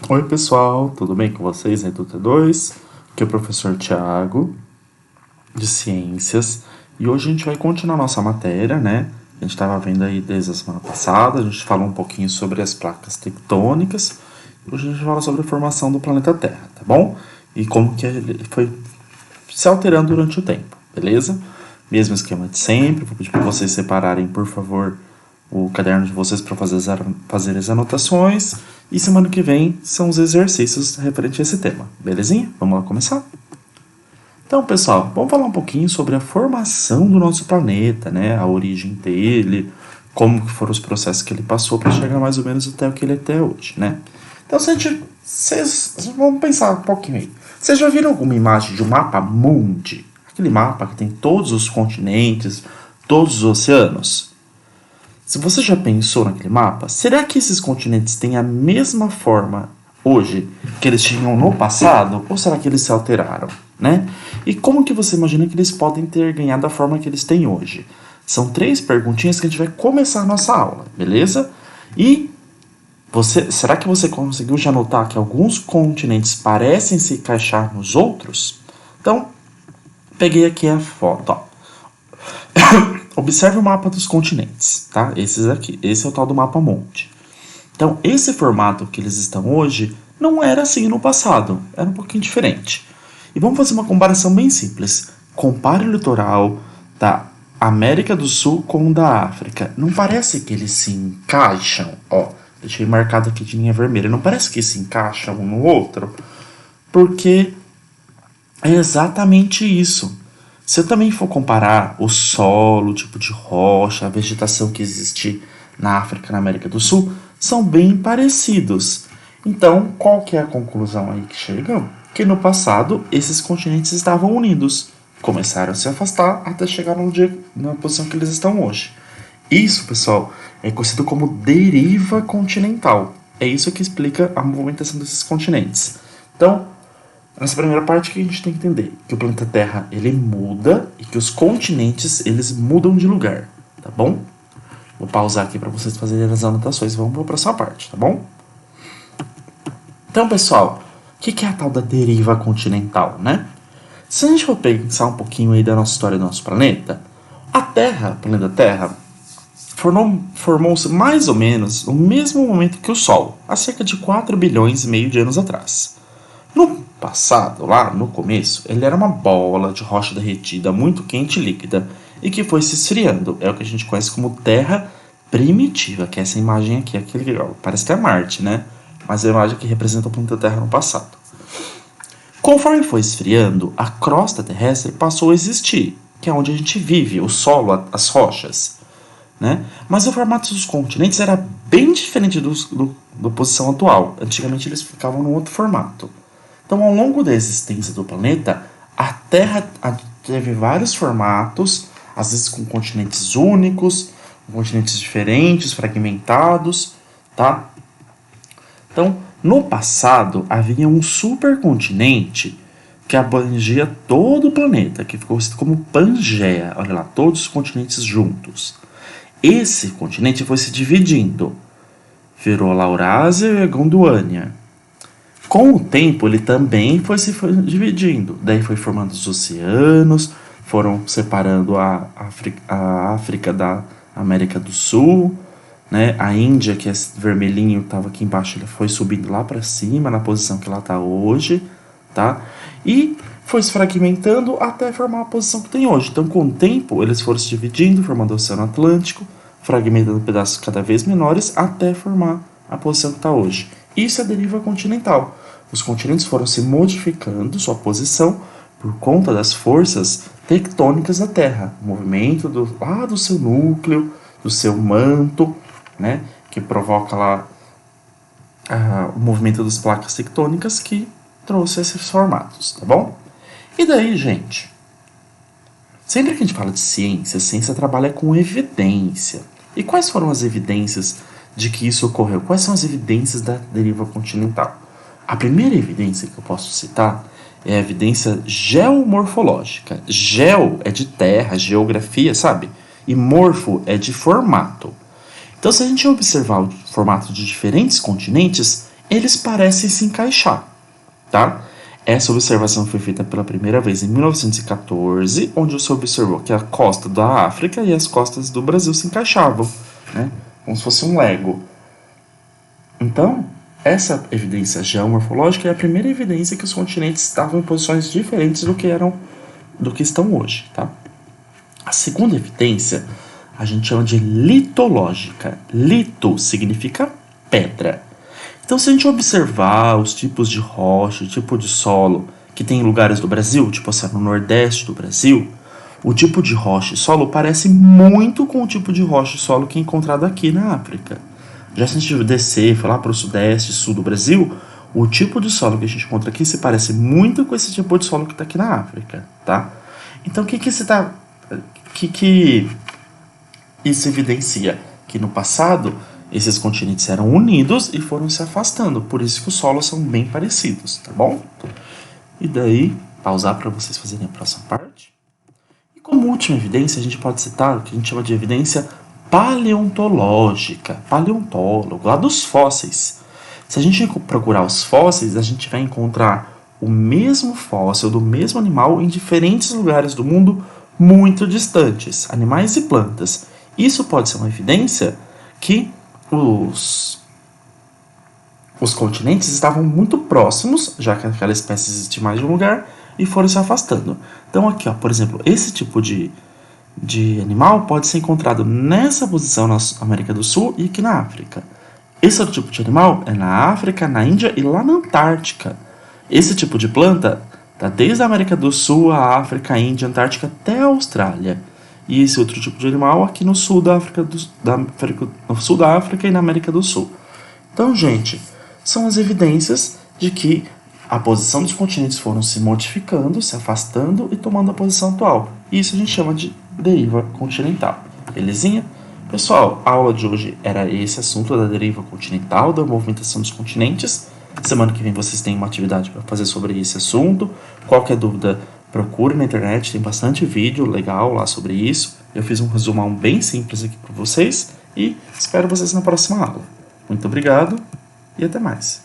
Oi pessoal, tudo bem com vocês aí do T2? Aqui é o professor Thiago, de Ciências, e hoje a gente vai continuar nossa matéria, né? A gente estava vendo aí desde a semana passada, a gente falou um pouquinho sobre as placas tectônicas, e hoje a gente fala sobre a formação do planeta Terra, tá bom? E como que ele foi se alterando durante o tempo, beleza? Mesmo esquema de sempre, vou pedir para vocês separarem, por favor, o caderno de vocês para fazer as anotações. E semana que vem são os exercícios referentes a esse tema, belezinha? Vamos lá começar? Então, pessoal, vamos falar um pouquinho sobre a formação do nosso planeta, né? A origem dele, como que foram os processos que ele passou para chegar mais ou menos até o que ele é até hoje, né? Então, vocês vamos pensar um pouquinho aí. Vocês já viram alguma imagem de um mapa mundi? Aquele mapa que tem todos os continentes, todos os oceanos? Se você já pensou naquele mapa, será que esses continentes têm a mesma forma hoje que eles tinham no passado? Ou será que eles se alteraram, né? E como que você imagina que eles podem ter ganhado a forma que eles têm hoje? São 3 perguntinhas que a gente vai começar a nossa aula, beleza? E será que você conseguiu já notar que alguns continentes parecem se encaixar nos outros? Então, peguei aqui a foto, ó. Observe o mapa dos continentes, tá? Esses aqui. Esse é o tal do mapa mundi. Então, esse formato que eles estão hoje não era assim no passado. Era um pouquinho diferente. E vamos fazer uma comparação bem simples. Compare o litoral da América do Sul com o da África. Não parece que eles se encaixam? Ó, deixei marcado aqui de linha vermelha. Não parece que se encaixam um no outro? Porque é exatamente isso. Se eu também for comparar o solo, o tipo de rocha, a vegetação que existe na África e na América do Sul, são bem parecidos. Então, qual que é a conclusão aí que chegam? Que no passado, esses continentes estavam unidos, começaram a se afastar até chegar na posição que eles estão hoje. Isso, pessoal, é conhecido como deriva continental. É isso que explica a movimentação desses continentes. Então, nessa primeira parte que a gente tem que entender que o planeta Terra ele muda e que os continentes eles mudam de lugar, tá bom? Vou pausar aqui para vocês fazerem as anotações e vamos para a próxima parte, tá bom? Então, pessoal, o que é a tal da deriva continental, né? Se a gente for pensar um pouquinho aí da nossa história do nosso planeta, a Terra, o planeta Terra, formou-se mais ou menos no mesmo momento que o Sol, há cerca de 4 bilhões e meio de anos atrás. No passado, lá no começo, ele era uma bola de rocha derretida muito quente e líquida e que foi se esfriando. É o que a gente conhece como Terra primitiva, que é essa imagem aqui, parece que é Marte, né? Mas é a imagem que representa o planeta Terra no passado. Conforme foi esfriando, a crosta terrestre passou a existir, que é onde a gente vive, o solo, as rochas, né? Mas o formato dos continentes era bem diferente da posição atual. Antigamente eles ficavam num outro formato. Então, ao longo da existência do planeta, a Terra teve vários formatos, às vezes com continentes únicos, com continentes diferentes, fragmentados, tá? Então, no passado, havia um supercontinente que abrangia todo o planeta, que ficou conhecido como Pangeia. Olha lá, todos os continentes juntos. Esse continente foi se dividindo. Virou a Laurásia e a Gondwana. Com o tempo, ele também foi se dividindo. Daí foi formando os oceanos, foram separando a África da América do Sul, né? A Índia, que é vermelhinho, estava aqui embaixo, ele foi subindo lá para cima, na posição que ela está hoje, tá? E foi se fragmentando até formar a posição que tem hoje. Então, com o tempo, eles foram se dividindo, formando o Oceano Atlântico, fragmentando pedaços cada vez menores, até formar a posição que está hoje. Isso é deriva continental. Os continentes foram se modificando sua posição por conta das forças tectônicas da Terra. O movimento do seu núcleo, do seu manto, né, que provoca lá o movimento das placas tectônicas que trouxe esses formatos, tá bom? E daí, gente, sempre que a gente fala de ciência, a ciência trabalha com evidência. E quais foram as evidências de que isso ocorreu? Quais são as evidências da deriva continental? A primeira evidência que eu posso citar é a evidência geomorfológica. Geo é de terra, geografia, sabe? E morfo é de formato. Então, se a gente observar o formato de diferentes continentes, eles parecem se encaixar, tá? Essa observação foi feita pela primeira vez em 1914, onde se observou que a costa da África e as costas do Brasil se encaixavam, né? Como se fosse um Lego. Então, essa evidência geomorfológica é a primeira evidência que os continentes estavam em posições diferentes do que estão hoje, tá? A segunda evidência a gente chama de litológica. Lito significa pedra. Então, se a gente observar os tipos de rocha, o tipo de solo que tem em lugares do Brasil, tipo assim, no Nordeste do Brasil, o tipo de rocha e solo parece muito com o tipo de rocha e solo que é encontrado aqui na África. Já se a gente descer, falar para o Sudeste e Sul do Brasil, o tipo de solo que a gente encontra aqui se parece muito com esse tipo de solo que está aqui na África, tá? Então, o que isso evidencia? Que no passado esses continentes eram unidos e foram se afastando, por isso que os solos são bem parecidos, tá bom? E daí, pausar para vocês fazerem a próxima parte. E como última evidência, a gente pode citar o que a gente chama de evidência paleontológica, paleontólogo, lá dos fósseis. Se a gente procurar os fósseis, a gente vai encontrar o mesmo fóssil do mesmo animal em diferentes lugares do mundo muito distantes, animais e plantas. Isso pode ser uma evidência que os continentes estavam muito próximos, já que aquela espécie existe em mais de um lugar, e foram se afastando. Então aqui, ó, por exemplo, esse tipo de animal pode ser encontrado nessa posição na América do Sul e aqui na África. Esse outro tipo de animal é na África, na Índia e lá na Antártica. Esse tipo de planta está desde a América do Sul, a África, a Índia, a Antártica até a Austrália. E esse outro tipo de animal aqui no sul da África, no sul da África e na América do Sul. Então, gente, são as evidências de que a posição dos continentes foram se modificando, se afastando e tomando a posição atual. Isso a gente chama de deriva continental. Belezinha? Pessoal, a aula de hoje era esse assunto da deriva continental, da movimentação dos continentes. Semana que vem vocês têm uma atividade para fazer sobre esse assunto. Qualquer dúvida, procure na internet, tem bastante vídeo legal lá sobre isso. Eu fiz um resumão bem simples aqui para vocês e espero vocês na próxima aula. Muito obrigado e até mais.